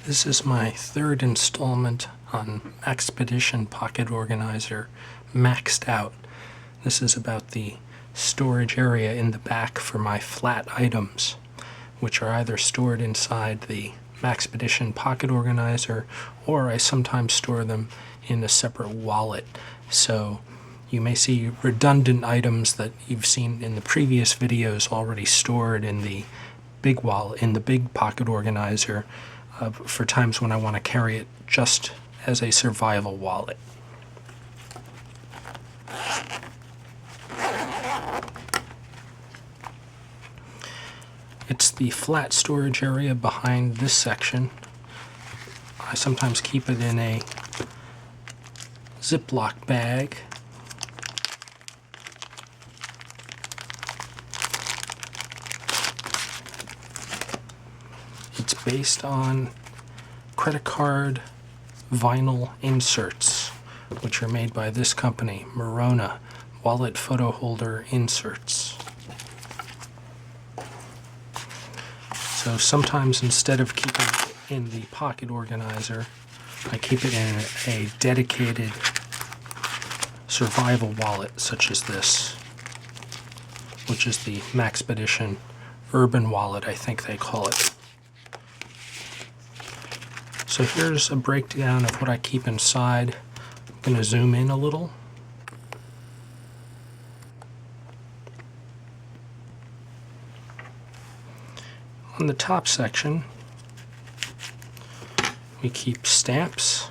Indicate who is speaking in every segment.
Speaker 1: This is my third installment on Expedition Pocket Organizer Maxed Out. This is about the storage area in the back for my flat items, which are either stored inside the Maxpedition Pocket Organizer, or I sometimes store them in a separate wallet. So you may see redundant items that you've seen in the previous videos already stored in the big wallet, in the big pocket organizer, for times when I want to carry it just as a survival wallet. It's the flat storage area behind this section. I sometimes keep it in a Ziploc bag. It's based on credit card vinyl inserts, which are made by this company, Morona Wallet Photo Holder Inserts. So sometimes instead of keeping it in the pocket organizer, I keep it in a dedicated survival wallet such as this, which is the Maxpedition Urban Wallet, I think they call it. So here's a breakdown of what I keep inside. I'm going to zoom in a little. On the top section, we keep stamps,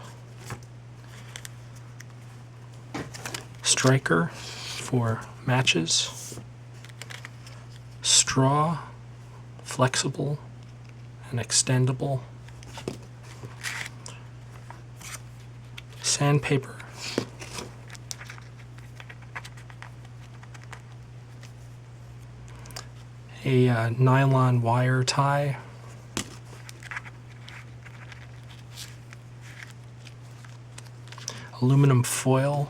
Speaker 1: striker for matches, straw, flexible and extendable, sandpaper, a nylon wire tie, aluminum foil.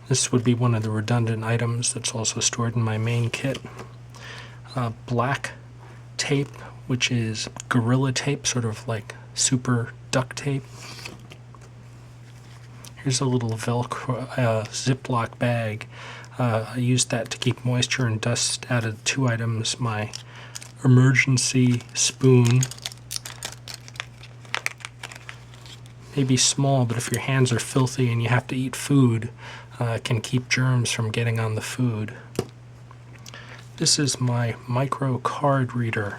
Speaker 1: This would be one of the redundant items that's also stored in my main kit. Black tape, which is Gorilla Tape, sort of like super duct tape. Here's a little Velcro Ziploc bag. I used that to keep moisture and dust out of two items. My emergency spoon. Maybe small, but if your hands are filthy and you have to eat food, it can keep germs from getting on the food. This is my micro card reader.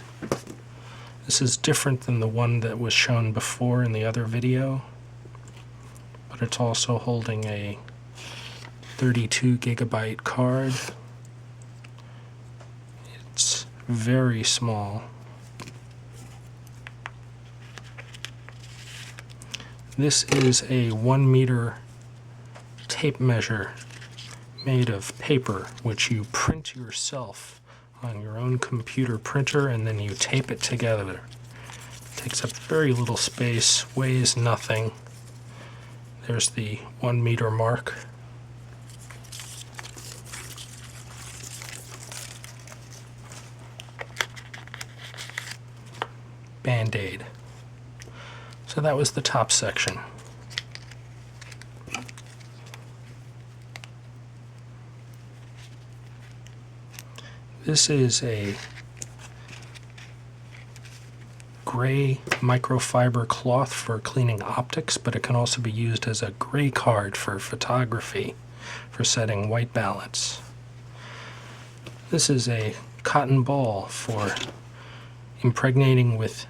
Speaker 1: This is different than the one that was shown before in the other video, but it's also holding a 32 gigabyte card. It's very small. This is a 1 meter tape measure made of paper, which you print yourself on your own computer printer, and then you tape it together. It takes up very little space, weighs nothing. There's the 1 meter mark. Band-Aid. So that was the top section. This is a gray microfiber cloth for cleaning optics, but it can also be used as a gray card for photography, for setting white balance. This is a cotton ball for impregnating with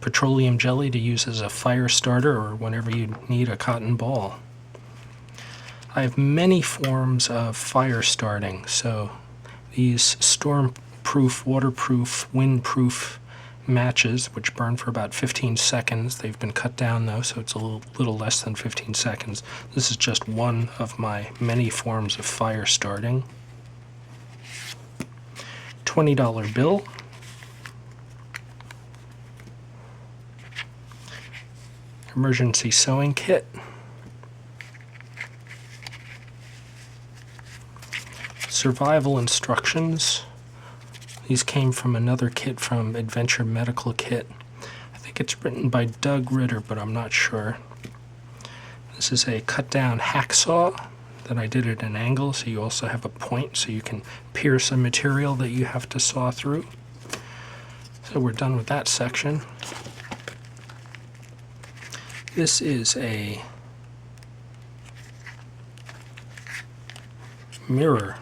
Speaker 1: petroleum jelly to use as a fire starter or whenever you need a cotton ball. I have many forms of fire starting, so these storm-proof, waterproof, windproof matches, which burn for about 15 seconds. They've been cut down though, so it's a little less than 15 seconds. This is just one of my many forms of fire starting. $20 bill. Emergency sewing kit. Survival instructions. These came from another kit from Adventure Medical Kit. I think it's written by Doug Ritter, but I'm not sure. This is a cut-down hacksaw that I did at an angle, so you also have a point so you can pierce a material that you have to saw through. So we're done with that section. This is a mirror,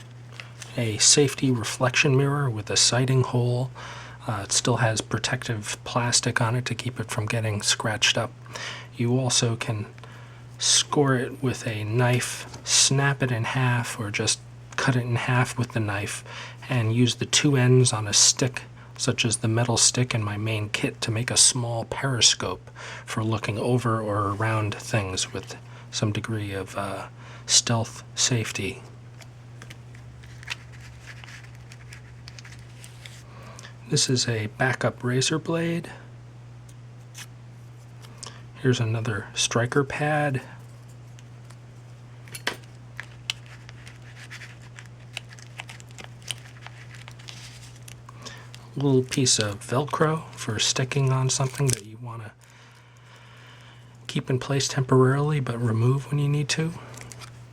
Speaker 1: a safety reflection mirror with a sighting hole. It still has protective plastic on it to keep it from getting scratched up. You also can score it with a knife, snap it in half, or just cut it in half with the knife, and use the two ends on a stick, such as the metal stick in my main kit, to make a small periscope for looking over or around things with some degree of stealth safety. This is a backup razor blade. Here's another striker pad. A little piece of Velcro for sticking on something that you want to keep in place temporarily but remove when you need to.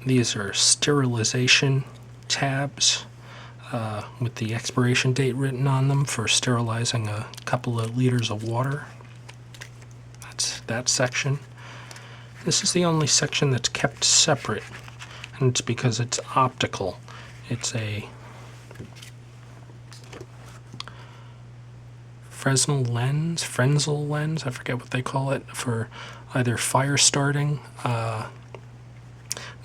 Speaker 1: These are sterilization tabs with the expiration date written on them for sterilizing a couple of liters of water. That's that section. This is the only section that's kept separate, and it's because it's optical. It's a Fresnel lens, Frenzel lens, I forget what they call it, for either fire starting.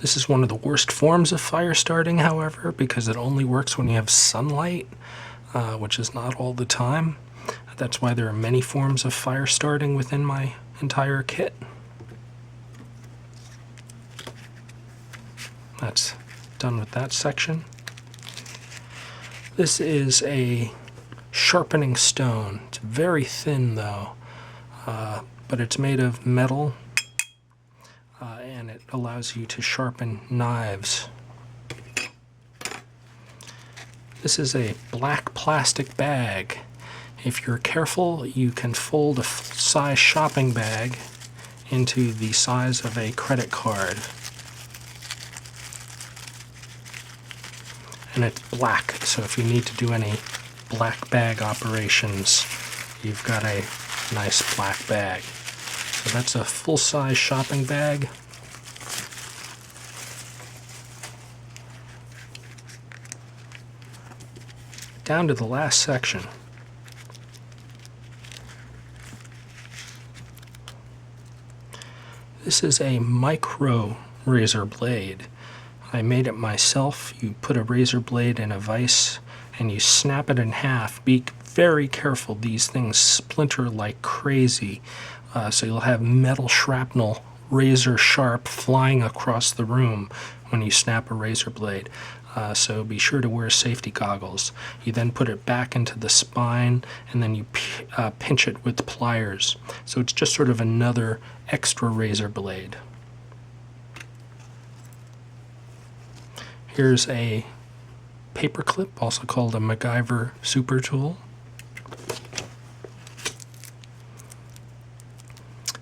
Speaker 1: This is one of the worst forms of fire starting, however, because it only works when you have sunlight, which is not all the time. That's why there are many forms of fire starting within my entire kit. That's done with that section. This is a sharpening stone. It's very thin though, but it's made of metal, and it allows you to sharpen knives. This is a black plastic bag. If you're careful, you can fold a full-size shopping bag into the size of a credit card. And it's black, so if you need to do any black bag operations, you've got a nice black bag. So that's a full-size shopping bag. Down to the last section. This is a micro razor blade. I made it myself. You put a razor blade in a vise and you snap it in half. Be very careful. These things splinter like crazy. So you'll have metal shrapnel, razor sharp, flying across the room when you snap a razor blade. So be sure to wear safety goggles. You then put it back into the spine, and then you pinch it with pliers. So it's just sort of another extra razor blade. Here's a paper clip, also called a MacGyver super tool.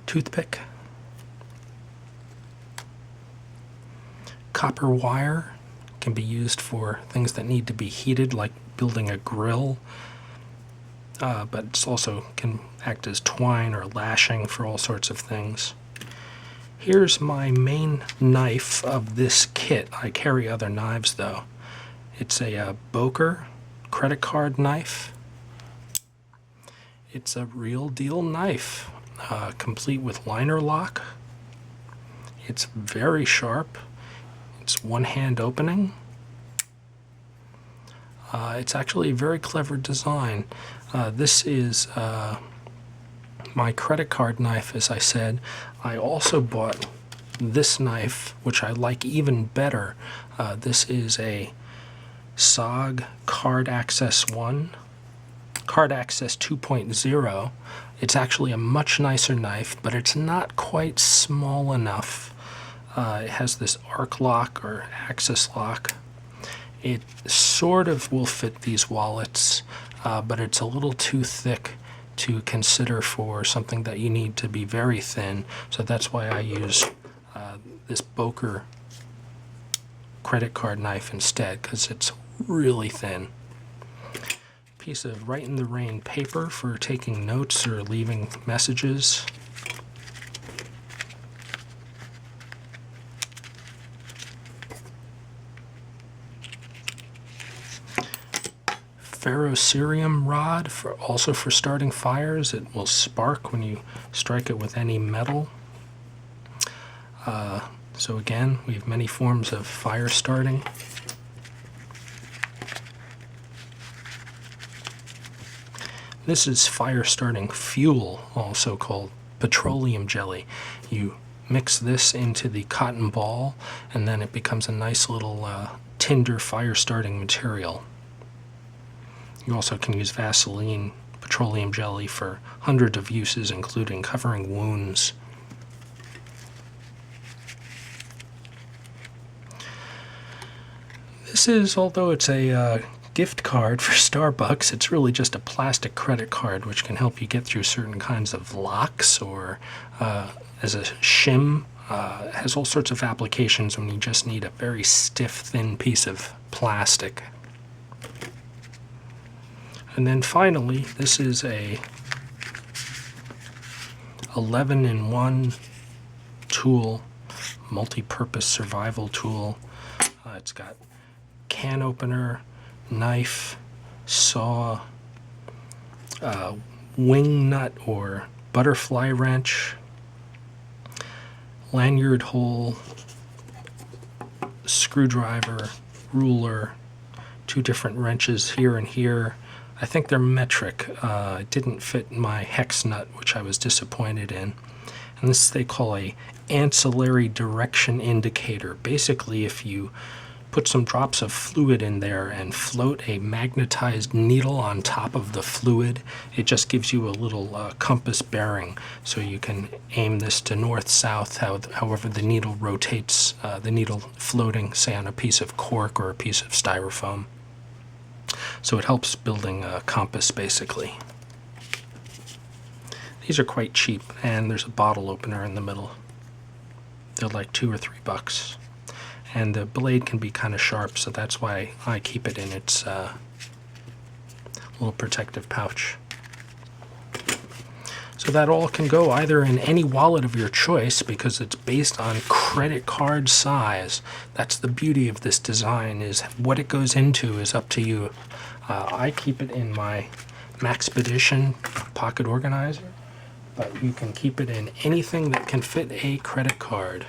Speaker 1: Toothpick. Copper wire. Can be used for things that need to be heated, like building a grill, but it also can act as twine or lashing for all sorts of things. Here's my main knife of this kit. I carry other knives though. It's a Boker credit card knife. It's a real deal knife, complete with liner lock. It's very sharp. It's one-hand opening. It's actually a very clever design. This is my credit card knife, as I said. I also bought this knife, which I like even better. This is a SOG Card Access 1, Card Access 2.0. It's actually a much nicer knife, but it's not quite small enough. It has this arc lock or axis lock. It sort of will fit these wallets, but it's a little too thick to consider for something that you need to be very thin. So that's why I use this Boker credit card knife instead, because it's really thin. Piece of Write in the Rain paper for taking notes or leaving messages. Ferrocerium rod, also for starting fires. It will spark when you strike it with any metal. So again, we have many forms of fire starting. This is fire starting fuel, also called petroleum jelly. You mix this into the cotton ball, and then it becomes a nice little tinder fire starting material. You also can use Vaseline petroleum jelly for hundreds of uses, including covering wounds. This is, although it's a gift card for Starbucks, it's really just a plastic credit card which can help you get through certain kinds of locks, or as a shim. It has all sorts of applications when you just need a very stiff, thin piece of plastic. And then finally, this is a 11-in-1 tool, multi-purpose survival tool. It's got can opener, knife, saw, wing nut or butterfly wrench, lanyard hole, screwdriver, ruler, 2 different wrenches here and here. I think they're metric. It didn't fit my hex nut, which I was disappointed in. And this they call a ancillary direction indicator. Basically, if you put some drops of fluid in there and float a magnetized needle on top of the fluid, it just gives you a little compass bearing, so you can aim this to north, south, however the needle rotates, the needle floating, say, on a piece of cork or a piece of styrofoam. So it helps building a compass, basically. These are quite cheap, and there's a bottle opener in the middle. They're like $2 or $3. And the blade can be kind of sharp, so that's why I keep it in its little protective pouch. So that all can go either in any wallet of your choice, because it's based on credit card size. That's the beauty of this design, is what it goes into is up to you. I keep it in my Maxpedition pocket organizer, but you can keep it in anything that can fit a credit card.